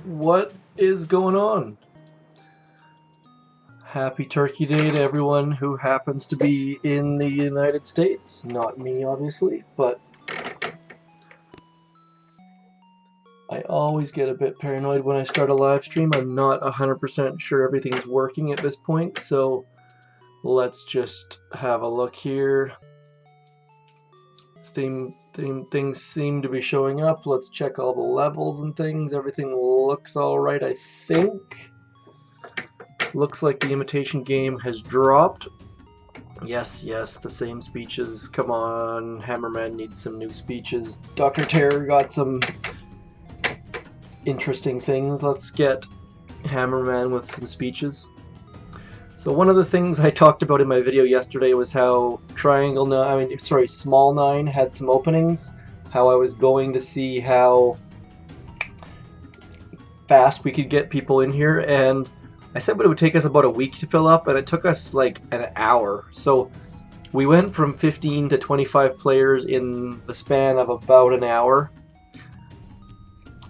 What is going on? Happy Turkey Day to everyone who happens to be in the United States. Not me, obviously, but I always get a bit paranoid when I start a live stream. I'm not 100% sure everything's working at this point, so let's just have a look here. Things seem to be showing up. Let's check all the levels and things. Everything looks alright, I think. Looks like the Imitation Game has dropped. Yes, the same speeches. Come on, Hammerman needs some new speeches. Dr. Terror got some interesting things. Let's get Hammerman with some speeches. So one of the things I talked about in my video yesterday was how Small 9 had some openings, how I was going to see how fast we could get people in here, and I said it would take us about a week to fill up, and it took us like an hour. So we went from 15 to 25 players in the span of about an hour.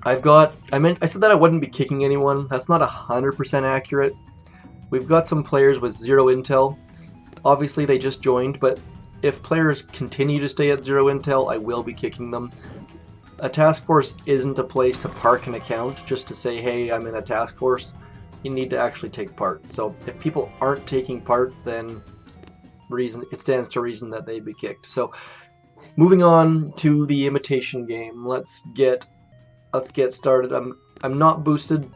I said that I wouldn't be kicking anyone. That's not 100% accurate. We've got some players with 0 intel. Obviously they just joined, but if players continue to stay at 0 intel, I will be kicking them. A task force isn't a place to park an account just to say, hey, I'm in a task force. You need to actually take part. So if people aren't taking part, then it stands to reason that they'd be kicked. So moving on to the Imitation Game. Let's get started. I'm not boosted.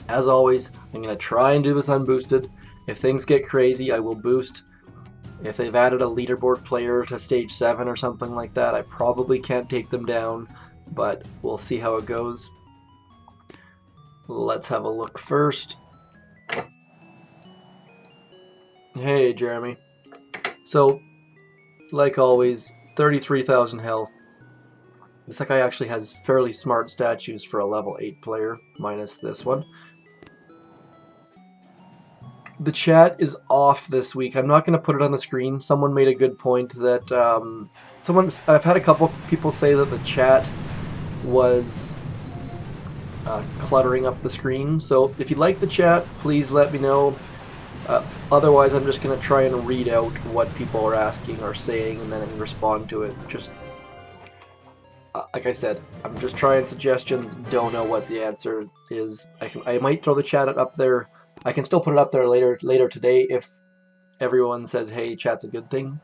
As always, I'm going to try and do this unboosted. If things get crazy, I will boost. If they've added a leaderboard player to stage 7 or something like that, I probably can't take them down, but we'll see how it goes. Let's have a look first. Hey, Jeremy. So, like always, 33,000 health. This guy actually has fairly smart statues for a level 8 player, minus this one. The chat is off this week. I'm not going to put it on the screen. Someone made a good point that I've had a couple people say that the chat was cluttering up the screen. So if you like the chat, please let me know. Otherwise, I'm just going to try and read out what people are asking or saying and then respond to it. Just like I said, I'm just trying suggestions. Don't know what the answer is. I might throw the chat up there. I can still put it up there later today if everyone says, hey, chat's a good thing.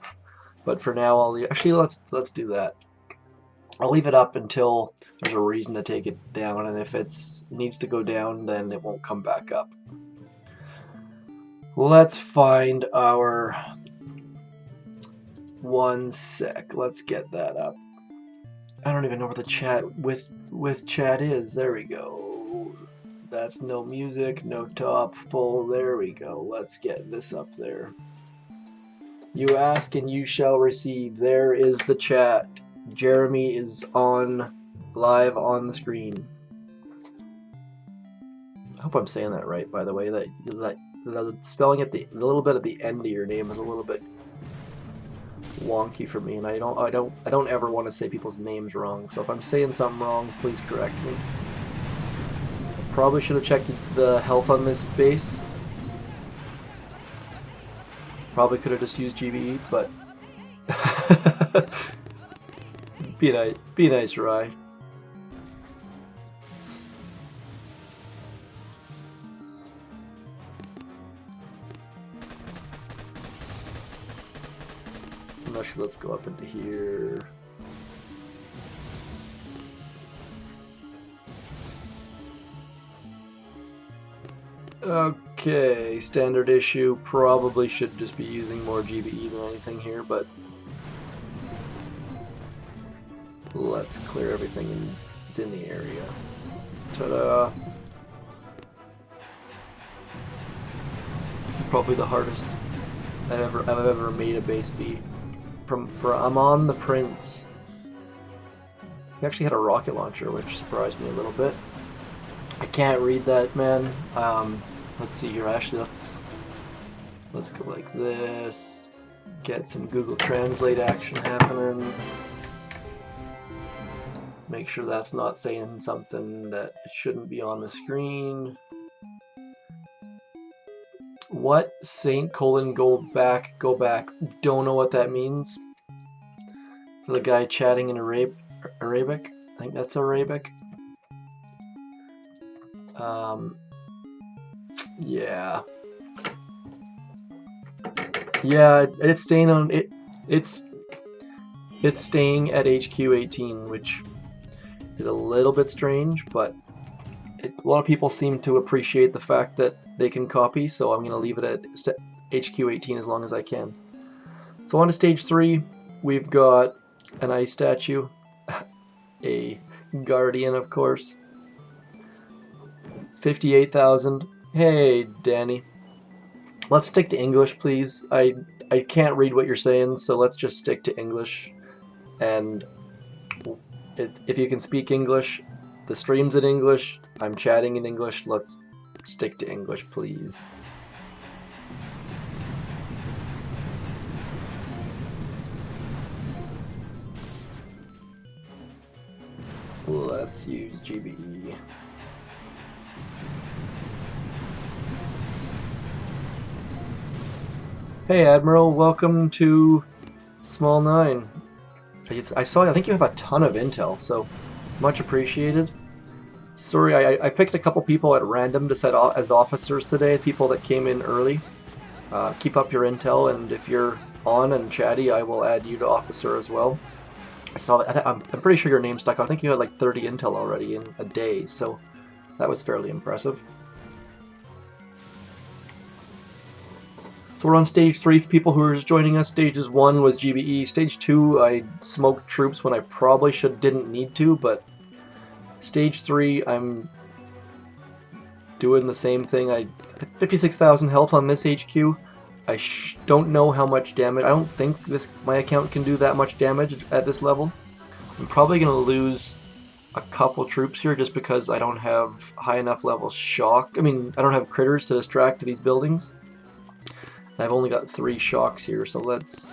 But for now, let's do that. I'll leave it up until there's a reason to take it down, and if it needs to go down, then it won't come back up. Let's find our... One sec. Let's get that up. I don't even know where the chat with chat is. There we go. That's no music, no top, full. There we go. Let's get this up there. You ask and you shall receive. There is the chat. Jeremy is live on the screen. I hope I'm saying that right, by the way. That the spelling at the little bit at the end of your name is a little bit wonky for me, and I don't ever want to say people's names wrong. So if I'm saying something wrong, please correct me. Probably should have checked the health on this base. Probably could have just used GBE, but be nice, Rye. Actually, let's go up into here. Okay, standard issue. Probably should just be using more GBE than anything here, but let's clear everything that's in the area. Ta-da! This is probably the hardest I've ever made a base be. I'm on the Prince. He actually had a rocket launcher, which surprised me a little bit. I can't read that, man. Let's see here. Actually, let's go like this. Get some Google Translate action happening. Make sure that's not saying something that it shouldn't be on the screen. What? Saint colon go back, go back. Don't know what that means. For the guy chatting in Arabic. I think that's Arabic. Yeah. Yeah, it's staying on it. It's staying at HQ18, which is a little bit strange, but a lot of people seem to appreciate the fact that they can copy, so I'm going to leave it at HQ18 as long as I can. So on to stage 3, we've got an ice statue, a guardian, of course. 58,000. Hey, Danny. Let's stick to English, please. I can't read what you're saying, so let's just stick to English. And if you can speak English, the stream's in English, I'm chatting in English, let's stick to English, please. Let's use GBE. Hey Admiral, welcome to Small 9. I think you have a ton of intel, so much appreciated. Sorry, I picked a couple people at random to set as officers today, people that came in early. Keep up your intel, and if you're on and chatty, I will add you to officer as well. I saw that. I'm pretty sure your name stuck out. I think you had like 30 intel already in a day, so that was fairly impressive. So we're on stage 3 for people who are just joining us. Stages 1 was GBE. Stage 2, I smoked troops when I probably didn't need to, but stage 3, I'm doing the same thing. I 56,000 health on this HQ. I don't know how much damage. I don't think my account can do that much damage at this level. I'm probably going to lose a couple troops here just because I don't have high enough level shock. I mean, I don't have critters to distract these buildings. I've only got 3 shocks here, so let's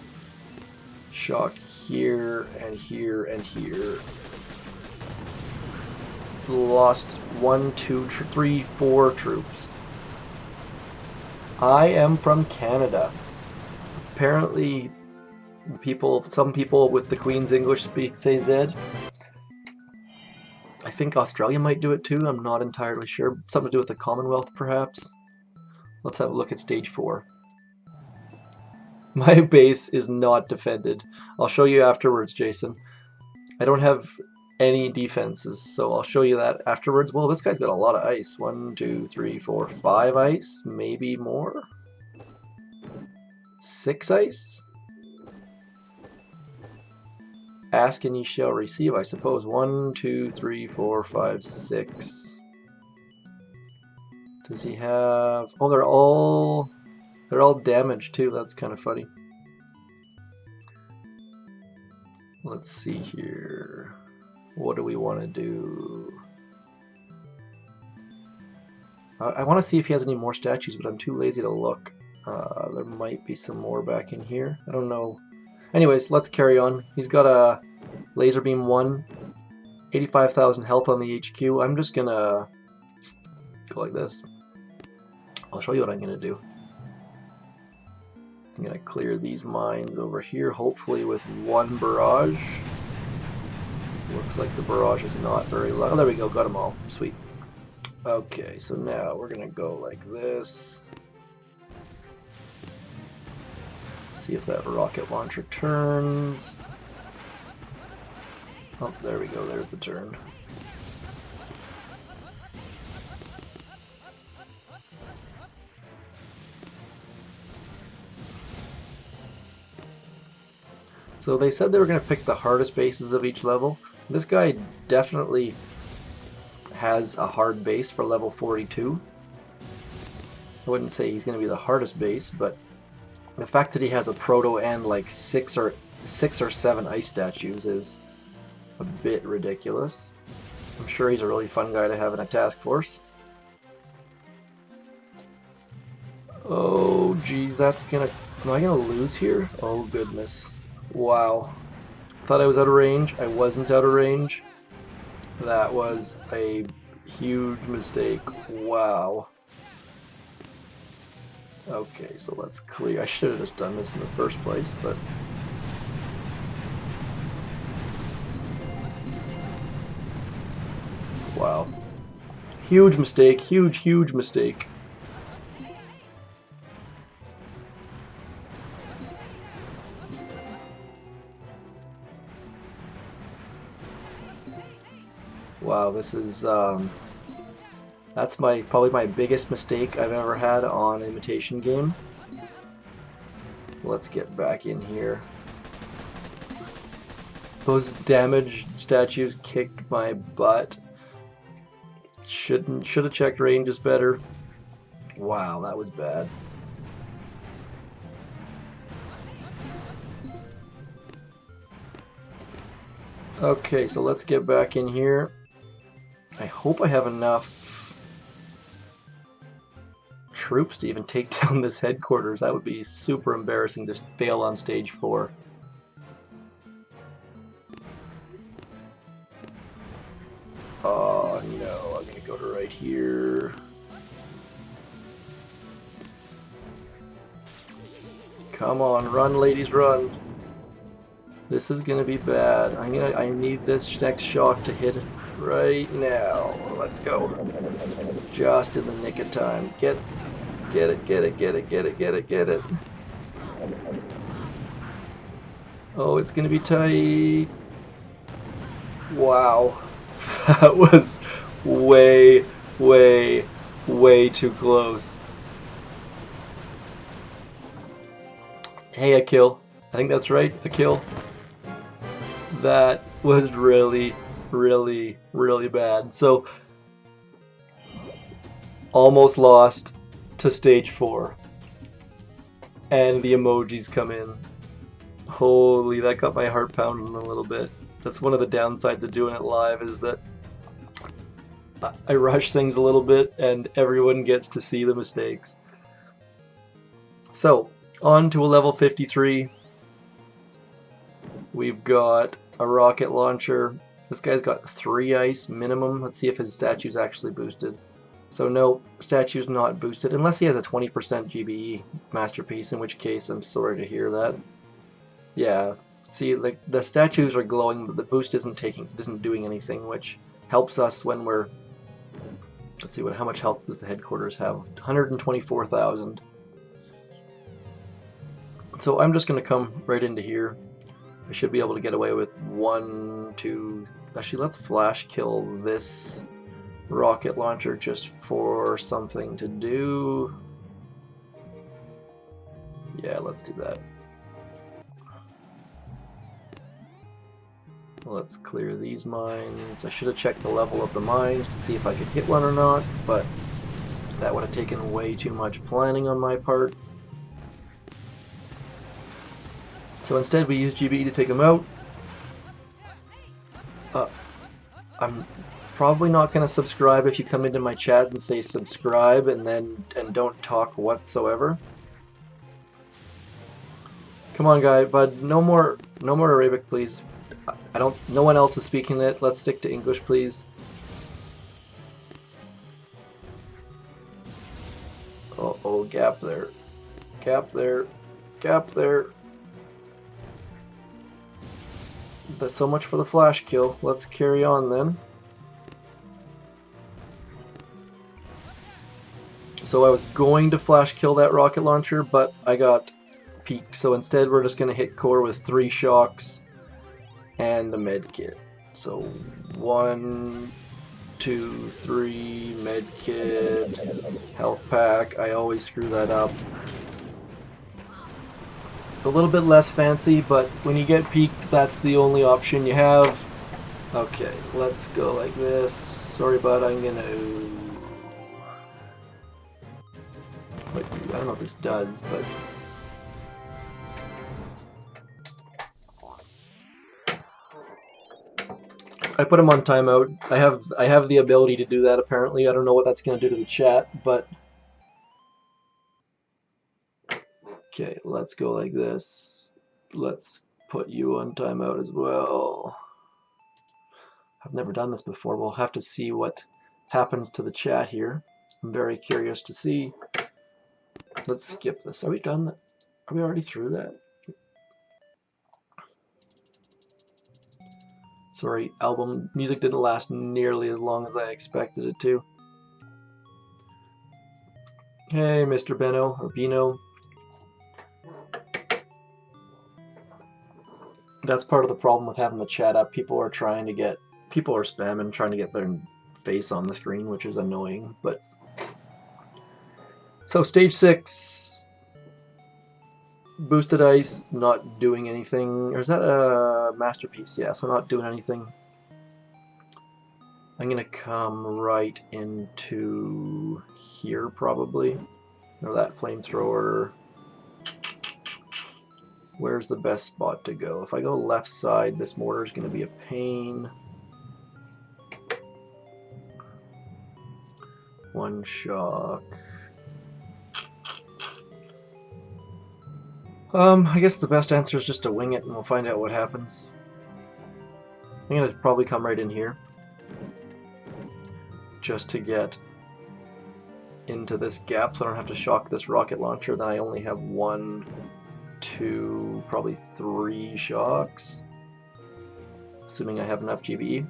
shock here and here and here. Lost 1, 2, 3, 4 troops. I am from Canada. Apparently, some people with the Queen's English say Z. I think Australia might do it too, I'm not entirely sure. Something to do with the Commonwealth, perhaps. Let's have a look at stage 4. My base is not defended. I'll show you afterwards, Jason. I don't have any defenses, so I'll show you that afterwards. Well, this guy's got a lot of ice. 1, 2, 3, 4, 5 ice. Maybe more? 6 ice? Ask and ye shall receive, I suppose. 1, 2, 3, 4, 5, 6. Does he have... Oh, they're all damaged too, that's kind of funny. Let's see here. What do we want to do? I want to see if he has any more statues, but I'm too lazy to look. There might be some more back in here. I don't know. Anyways, let's carry on. He's got a laser beam 1, 85,000 health on the HQ. I'm just gonna go like this. I'll show you what I'm gonna do. I'm going to clear these mines over here, hopefully with 1 barrage. Looks like the barrage is not very low. Oh, there we go, got them all. Sweet. Okay, so now we're going to go like this. See if that rocket launcher turns. Oh, there we go, there's the turn. So they said they were going to pick the hardest bases of each level. This guy definitely has a hard base for level 42. I wouldn't say he's going to be the hardest base, but the fact that he has a proto and like 6 or 7 ice statues is a bit ridiculous. I'm sure he's a really fun guy to have in a task force. Oh geez, that's gonna... Am I gonna lose here? Oh goodness. Wow. Thought I was out of range. I wasn't out of range. That was a huge mistake. Wow. Okay, so let's clear. I should have just done this in the first place, but... Wow. Huge mistake, huge mistake. Wow, this is, that's probably my biggest mistake I've ever had on Imitation Game. Let's get back in here. Those damaged statues kicked my butt. Should have checked ranges better. Wow, that was bad. Okay, so let's get back in here. I hope I have enough troops to even take down this headquarters. That would be super embarrassing to fail on stage 4. Oh no, I'm gonna go to right here. Come on, run ladies, run. This is gonna be bad. I need this next shock to hit right now. Let's go. Just in the nick of time. Get it. Oh, it's gonna be tight. Wow. That was way too close. Hey, a kill. I think that's right, a kill. That was really bad. So, almost lost to stage 4. And the emojis come in. Holy, that got my heart pounding a little bit. That's one of the downsides of doing it live, is that I rush things a little bit and everyone gets to see the mistakes. So, on to a level 53. We've got a rocket launcher. This guy's got 3 ice minimum. Let's see if his statue's actually boosted. So no, statue's not boosted, unless he has a 20% GBE masterpiece, in which case I'm sorry to hear that. Yeah, see, like the statues are glowing, but the boost isn't doing anything, which helps us when we're... Let's see, how much health does the headquarters have? 124,000. So I'm just going to come right into here. I should be able to get away with 1, 2... Actually, let's flash kill this rocket launcher just for something to do. Yeah, let's do that. Let's clear these mines. I should have checked the level of the mines to see if I could hit one or not, but that would have taken way too much planning on my part. So instead we use GBE to take them out. I'm probably not going to subscribe if you come into my chat and say subscribe and don't talk whatsoever. Come on, guy, bud. No more Arabic, please. No one else is speaking it. Let's stick to English, please. Oh, gap there. Gap there. Gap there. That's so much for the flash kill. Let's carry on then. So I was going to flash kill that rocket launcher, but I got peaked. So instead we're just going to hit core with 3 shocks and the med kit. So 1, 2, 3, med kit, health pack. I always screw that up. It's a little bit less fancy, but when you get peaked, that's the only option you have. Okay, let's go like this. Sorry, bud, I'm gonna... I don't know what this does, but... I put him on timeout. I have the ability to do that, apparently. I don't know what that's going to do to the chat, but... Okay, let's go like this. Let's put you on timeout as well. I've never done this before. We'll have to see what happens to the chat here. I'm very curious to see. Let's skip this. Are we done that? Are we already through that? Sorry, album music didn't last nearly as long as I expected it to. Hey, Mr. Beno, or Bino. That's part of the problem with having the chat up. People are spamming, trying to get their face on the screen, which is annoying, but... So, stage 6... Boosted ice, not doing anything. Or is that a masterpiece? Yeah, so not doing anything. I'm gonna come right into here, probably. Or that flamethrower. Where's the best spot to go? If I go left side, this mortar is going to be a pain. One shock. I guess the best answer is just to wing it and we'll find out what happens. I'm going to probably come right in here. Just to get into this gap so I don't have to shock this rocket launcher. Then I only have 1, 2, probably 3 shocks, assuming I have enough GBE.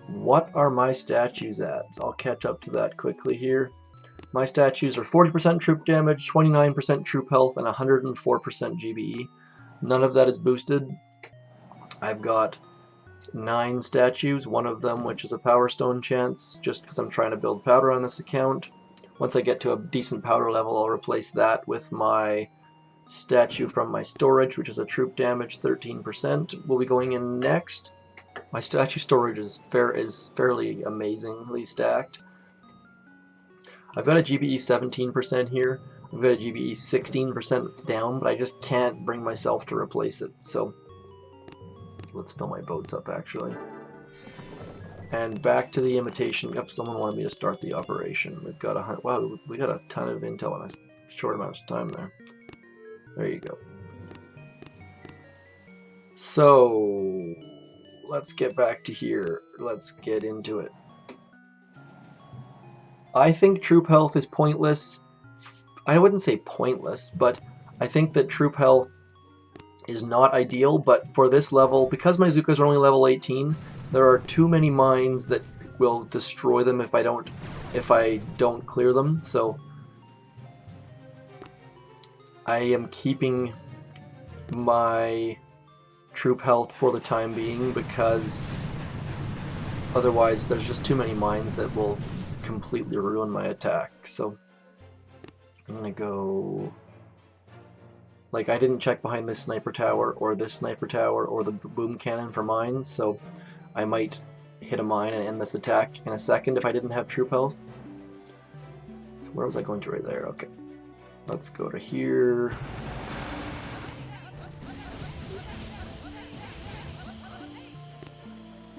What are my statues at? I'll catch up to that quickly here. My statues are 40% troop damage, 29% troop health, and 104% GBE. None of that is boosted. I've got 9 statues, one of them which is a Power Stone chance, just because I'm trying to build powder on this account. Once I get to a decent powder level, I'll replace that with my statue from my storage, which is a troop damage 13%. We'll be going in next. My statue storage is fairly amazingly stacked. I've got a GBE 17% here. I've got a GBE 16% down, but I just can't bring myself to replace it. So let's fill my boats up, actually. And back to the imitation. Yep, someone wanted me to start the operation. We've got wow, we got a ton of intel in a short amount of time there. There you go. So let's get back to here. Let's get into it. I think troop health is pointless. I wouldn't say pointless, but I think that troop health is not ideal, but for this level, because my Zukas are only level 18, there are too many mines that will destroy them if I don't clear them. So I am keeping my troop health for the time being, because otherwise there's just too many mines that will completely ruin my attack. So I'm gonna go, like, I didn't check behind this sniper tower or this sniper tower or the boom cannon for mines, so I might hit a mine and end this attack in a second if I didn't have troop health. So where was I going to? Right there. Okay, let's go to here.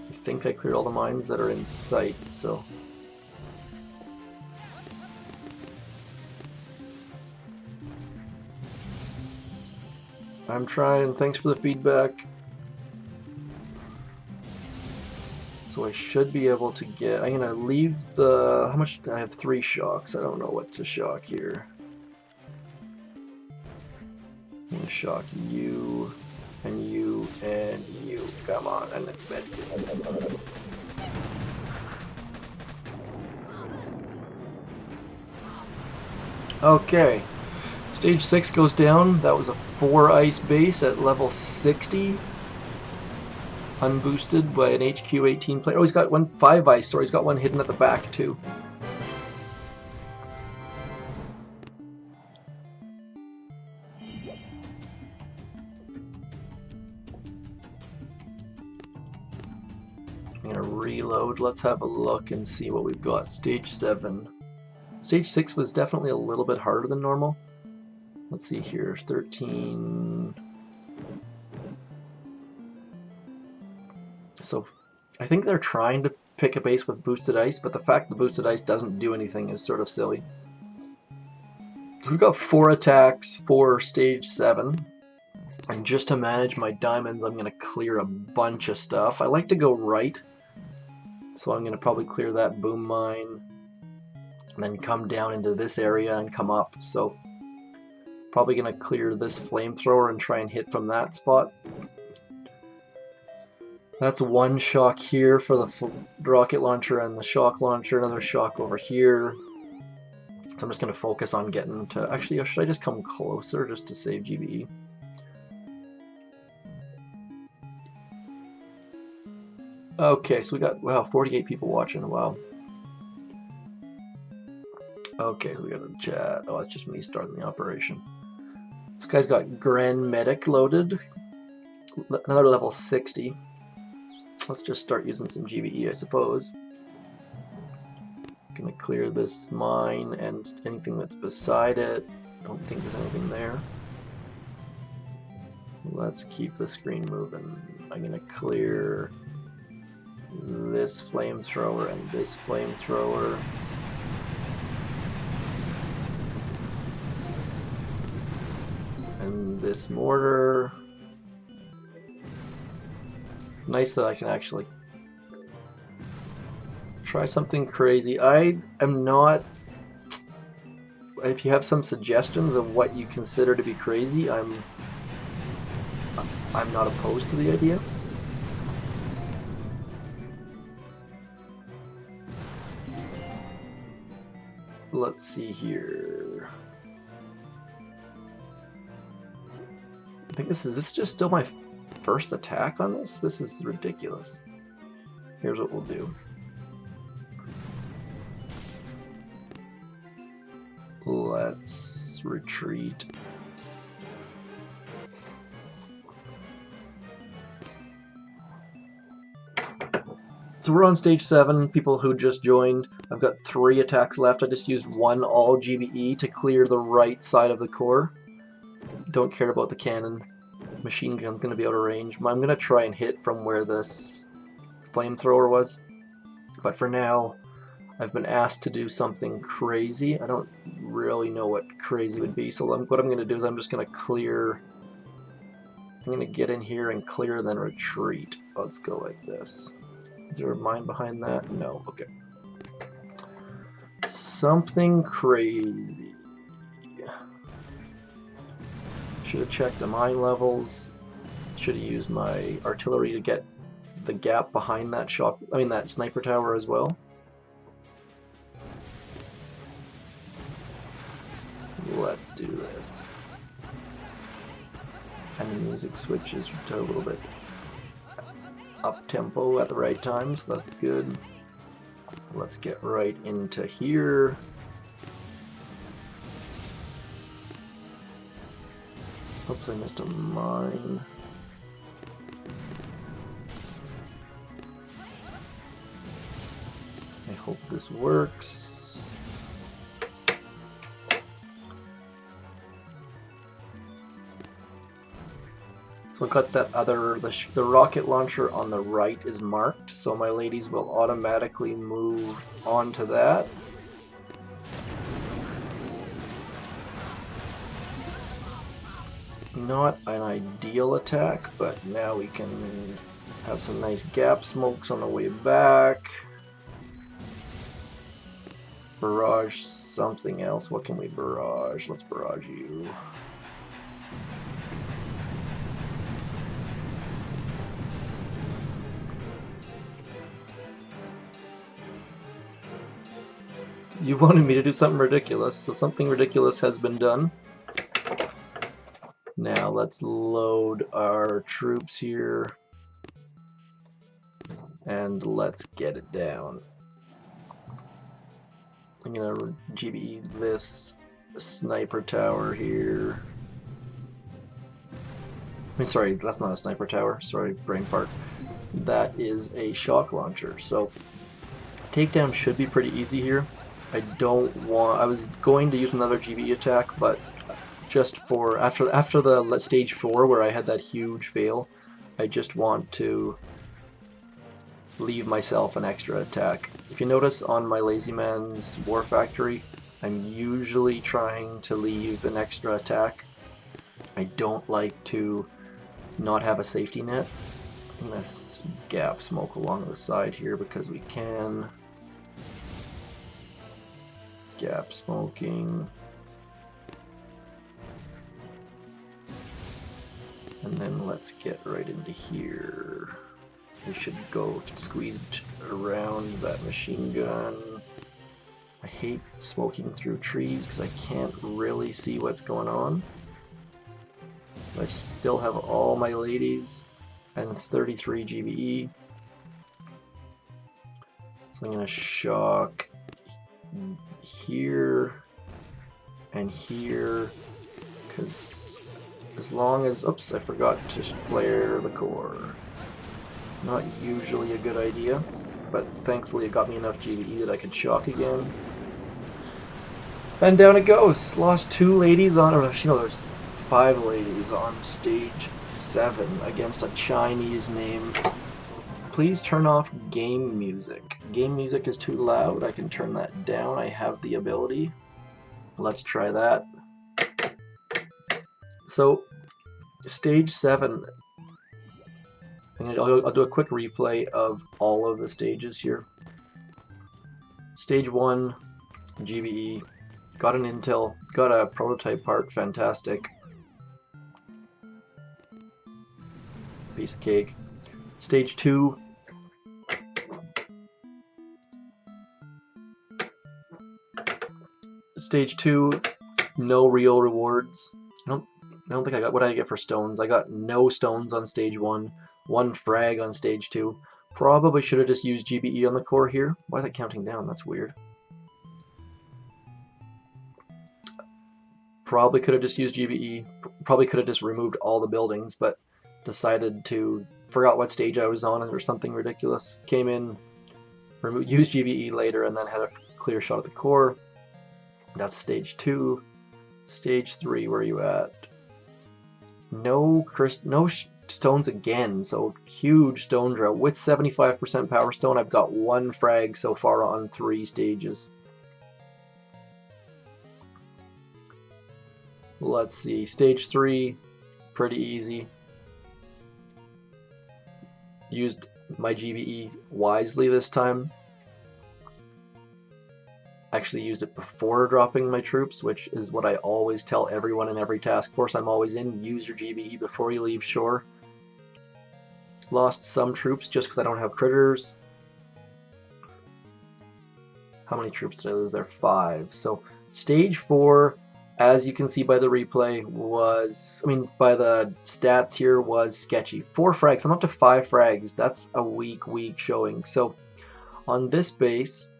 I think I cleared all the mines that are in sight, so I'm trying. Thanks for the feedback. So I should be able to get... I'm going to leave the... How much? I have 3 shocks. I don't know what to shock here. I'm going to shock you, and you, and you. Come on. And then... Okay. Stage 6 goes down. That was a 4 ice base at level 60. Unboosted by an HQ18 player. Oh, he's got 5 ice, so he's got one hidden at the back too. I'm gonna reload. Let's have a look and see what we've got. Stage 7. Stage 6 was definitely a little bit harder than normal. Let's see here, 13. So I think they're trying to pick a base with boosted ice, but the fact the boosted ice doesn't do anything is sort of silly. So we've got 4 attacks for stage 7. And just to manage my diamonds, I'm going to clear a bunch of stuff. I like to go right, so I'm going to probably clear that boom mine, and then come down into this area and come up. So probably going to clear this flamethrower and try and hit from that spot. That's one shock here for the rocket launcher and the shock launcher, another shock over here. So I'm just going to focus on getting to... Actually, should I just come closer just to save GBE? Okay, so we got, wow, 48 people watching, wow. Okay, we got a chat. Oh, it's just me starting the operation. This guy's got Grand Medic loaded. Another level 60. Let's just start using some GBE, I suppose. Gonna clear this mine and anything that's beside it. I don't think there's anything there. Let's keep the screen moving. I'm gonna clear this flamethrower and this flamethrower. And this mortar. Nice that I can actually try something crazy. I am not... If you have some suggestions of what you consider to be crazy, I'm not opposed to the idea. Let's see here. I think this is just still my first attack on this? This is ridiculous. Here's what we'll do. Let's retreat. So we're on stage 7, people who just joined. I've got 3 attacks left. I just used 1 all GBE to clear the right side of the core. Don't care about the cannon. Machine gun's going to be out of range. I'm going to try and hit from where this flamethrower was. But for now, I've been asked to do something crazy. I don't really know what crazy would be. So what I'm going to do is I'm just going to clear... I'm going to get in here and clear, then retreat. Let's go like this. Is there a mine behind that? No. Okay. Something crazy. Should have checked the mine levels. Should have used my artillery to get the gap behind that that sniper tower as well. Let's do this. And the music switches to a little bit up tempo at the right time, so that's good. Let's get right into here. Oops, I missed a mine. I hope this works. So I've got that the rocket launcher on the right is marked, so my ladies will automatically move onto that. Not an ideal attack, but now we can have some nice gap smokes on the way back. Barrage something else. What can we barrage? Let's barrage you. You wanted me to do something ridiculous, so something ridiculous has been done. Now let's load our troops here and let's get it down. I'm gonna GBE this sniper tower here. I mean, sorry, that's not a sniper tower. Sorry, brain fart. That is a shock launcher. So takedown should be pretty easy here. I was going to use another GBE attack, but just for after the stage 4 where I had that huge fail, I just want to leave myself an extra attack. If you notice on my Lazy Man's War Factory, I'm usually trying to leave an extra attack. I don't like to not have a safety net. I'm gonna gap smoke along the side here because we can. Gap smoking. And then let's get right into here. We should go squeeze around that machine gun. I hate smoking through trees because I can't really see what's going on. I still have all my ladies and 33 GBE. So I'm going to shock here and here because as long as, oops, I forgot to flare the core. Not usually a good idea, but thankfully it got me enough GBE that I could shock again. And down it goes. Lost 2 ladies on, or actually no, there's 5 ladies on stage 7 against a Chinese name. Please turn off game music. Game music is too loud. I can turn that down. I have the ability. Let's try that. So, stage 7. I'll do a quick replay of all of the stages here. Stage 1, GBE. Got an intel. Got a prototype part. Fantastic. Piece of cake. Stage 2. Stage 2, no real rewards. I don't think I got, what did I get for stones? I got no stones on stage 1, 1 frag on stage 2. Probably should have just used GBE on the core here. Why is it counting down? That's weird. Probably could have just used GBE. Probably could have just removed all the buildings, but decided to, forgot what stage I was on or something ridiculous. Came in, used GBE later, and then had a clear shot at the core. That's stage 2. Stage 3, where are you at? No stones again, so huge stone drought. With 75% power stone, I've got 1 frag so far on 3 stages. Let's see, stage 3, pretty easy. Used my GBE wisely this time. Actually used it before dropping my troops, which is what I always tell everyone in every task force I'm always in. Use your GBE before you leave shore. Lost some troops just because I don't have critters. How many troops did I lose there? 5. So stage 4, as you can see by the replay, was, I mean, by the stats here, was sketchy. 4 frags. I'm up to 5 frags. That's a weak showing. So on this base,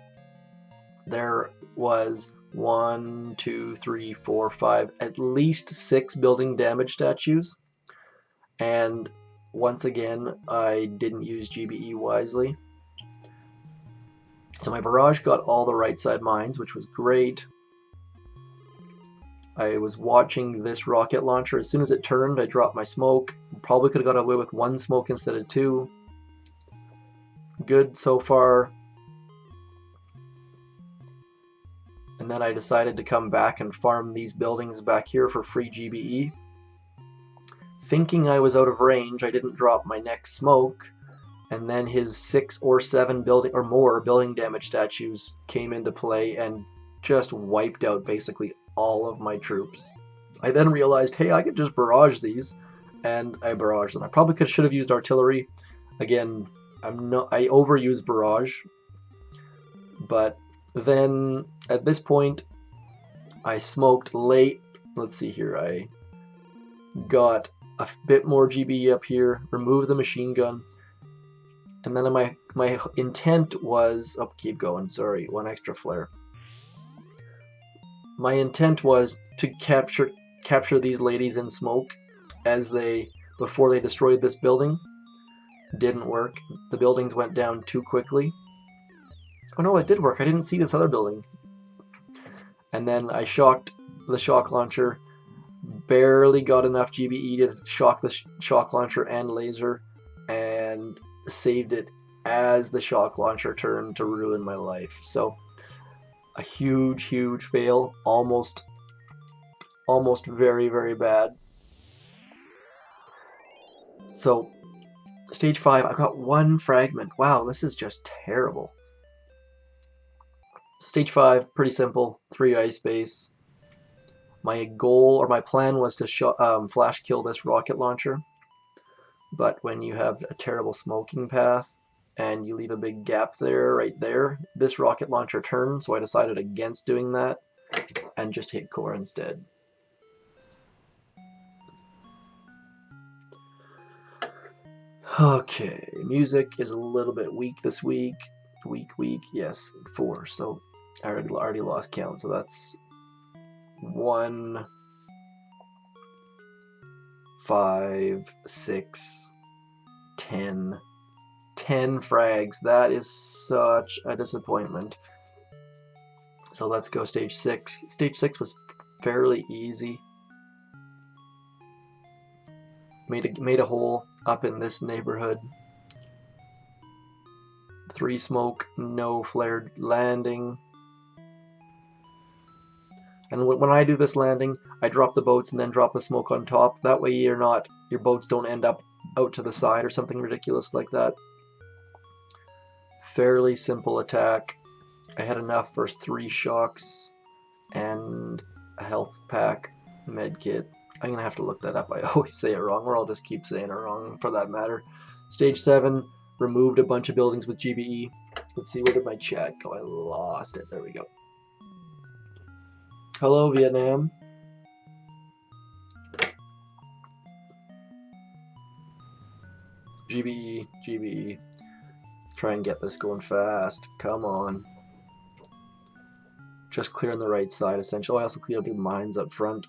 there was 1, 2, 3, 4, 5, at least 6 building damage statues. And once again, I didn't use GBE wisely. So my barrage got all the right side mines, which was great. I was watching this rocket launcher. As soon as it turned, I dropped my smoke. Probably could have got away with 1 smoke instead of 2. Good so far. And then I decided to come back and farm these buildings back here for free GBE. Thinking I was out of range, I didn't drop my next smoke, and then his 6 or 7 building or more building damage statues came into play and just wiped out basically all of my troops. I then realized, hey, I could just barrage these, and I barraged them. I probably should have used artillery. Again, I overuse barrage, but then at this point I smoked late. Let's see here, I got a bit more GBE up here, removed the machine gun, and then my intent was, oh, keep going, sorry, 1 extra flare. My intent was to capture these ladies in smoke before they destroyed this building. Didn't work. The buildings went down too quickly. Oh no, it did work. I didn't see this other building. And then I shocked the shock launcher. Barely got enough GBE to shock the shock launcher and laser, and saved it as the shock launcher turned to ruin my life. So a huge fail. Almost very bad. So, stage 5, I've got 1 fragment. Wow, this is just terrible. Stage 5, pretty simple, 3 ice base. My goal, or my plan, was to flash kill this rocket launcher. But when you have a terrible smoking path, and you leave a big gap there, right there, this rocket launcher turns, so I decided against doing that, and just hit core instead. Okay, music is a little bit weak this week. Weak, yes, 4. So I already lost count. So that's 1, 5, 6, 10. 10 frags. That is such a disappointment. So let's go stage 6. Stage 6 was fairly easy. Made a hole up in this neighborhood. 3 smoke, no flared landing. And when I do this landing, I drop the boats and then drop the smoke on top. That way your boats don't end up out to the side or something ridiculous like that. Fairly simple attack. I had enough for 3 shocks and a health pack, medkit. I'm going to have to look that up. I always say it wrong, or I'll just keep saying it wrong for that matter. Stage 7, removed a bunch of buildings with GBE. Let's see, where did my chat go? I lost it. There we go. Hello, Vietnam. GBE. Try and get this going fast. Come on. Just clearing the right side, essentially. I also cleared the mines up front.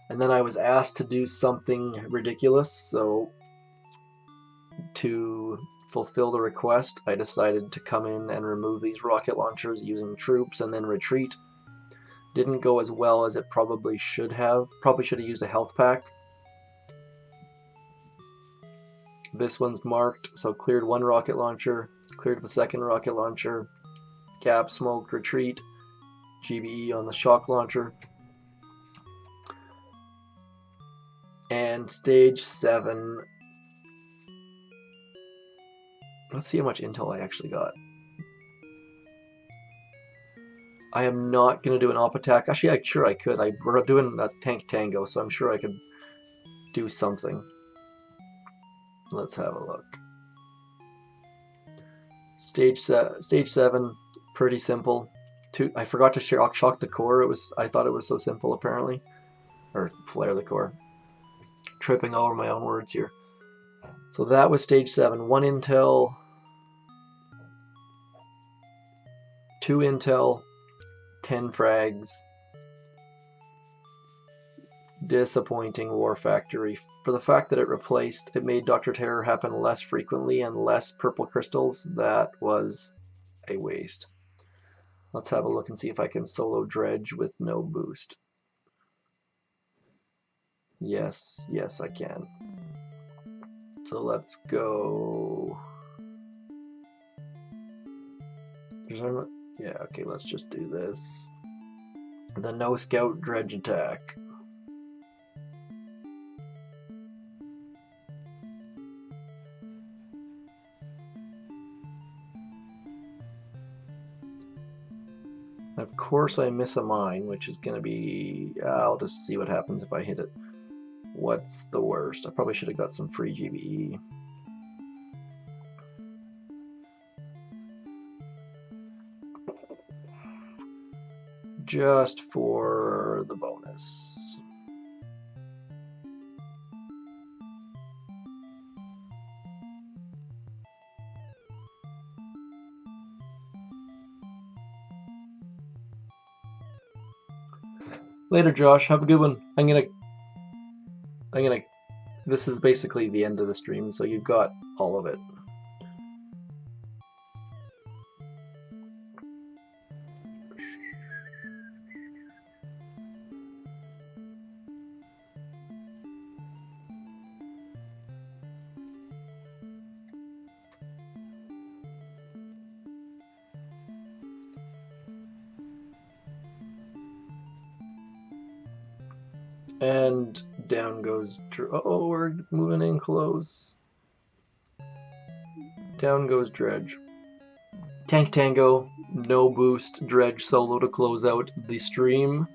And then I was asked to do something ridiculous, so to fulfill the request, I decided to come in and remove these rocket launchers using troops and then retreat. Didn't go as well as it probably should have. Probably should have used a health pack. This one's marked, so cleared 1 rocket launcher, cleared the 2nd rocket launcher, gap smoked, retreat, GBE on the shock launcher. And stage 7, let's see how much intel I actually got. I am not going to do an op attack. Actually, I'm sure I could. We're doing a tank tango, so I'm sure I could do something. Let's have a look. Stage 7, pretty simple. I forgot to shock the core. I thought it was so simple, apparently. Or flare the core. Tripping over my own words here. So that was stage 7. 1 intel, 2 intel, 10 frags. Disappointing War Factory. For the fact that it made Dr. Terror happen less frequently and less purple crystals, that was a waste. Let's have a look and see if I can solo dredge with no boost. Yes, I can. So let's go. Yeah, okay, let's just do this. The no scout dredge attack. Of course I miss a mine, which is going to be... I'll just see what happens if I hit it. What's the worst? I probably should have got some free GBE. Just for the bonus. Later, Josh. Have a good one. I'm gonna. This is basically the end of the stream, so you've got all of it. And Down goes... Oh, we're moving in close. Down goes Dredge. Tank Tango, no boost, Dredge solo to close out the stream.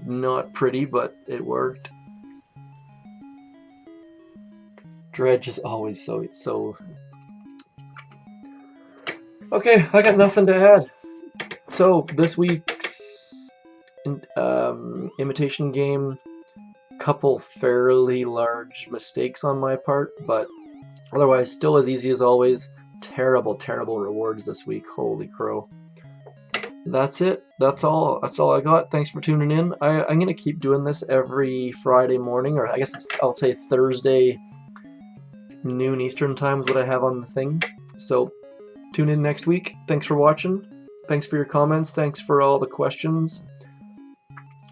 Not pretty, but it worked. Dredge is always so... Okay, I got nothing to add. So, this week's Imitation Game, couple fairly large mistakes on my part, but otherwise still as easy as always. Terrible, terrible rewards this week. Holy crow. That's it. That's all I got. Thanks for tuning in. I'm going to keep doing this every Friday morning, or I guess I'll say Thursday noon Eastern time is what I have on the thing. So tune in next week. Thanks for watching. Thanks for your comments. Thanks for all the questions.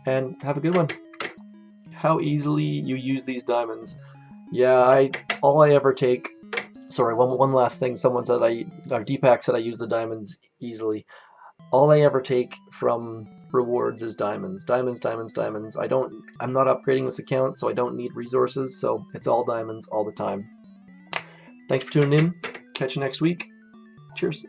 And have a good one. How easily you use these diamonds. Yeah, all I ever take... Sorry, one last thing. Someone said Deepak said I use the diamonds easily. All I ever take from rewards is diamonds. Diamonds, diamonds, diamonds. I'm not upgrading this account, so I don't need resources, so it's all diamonds all the time. Thanks for tuning in. Catch you next week. Cheers.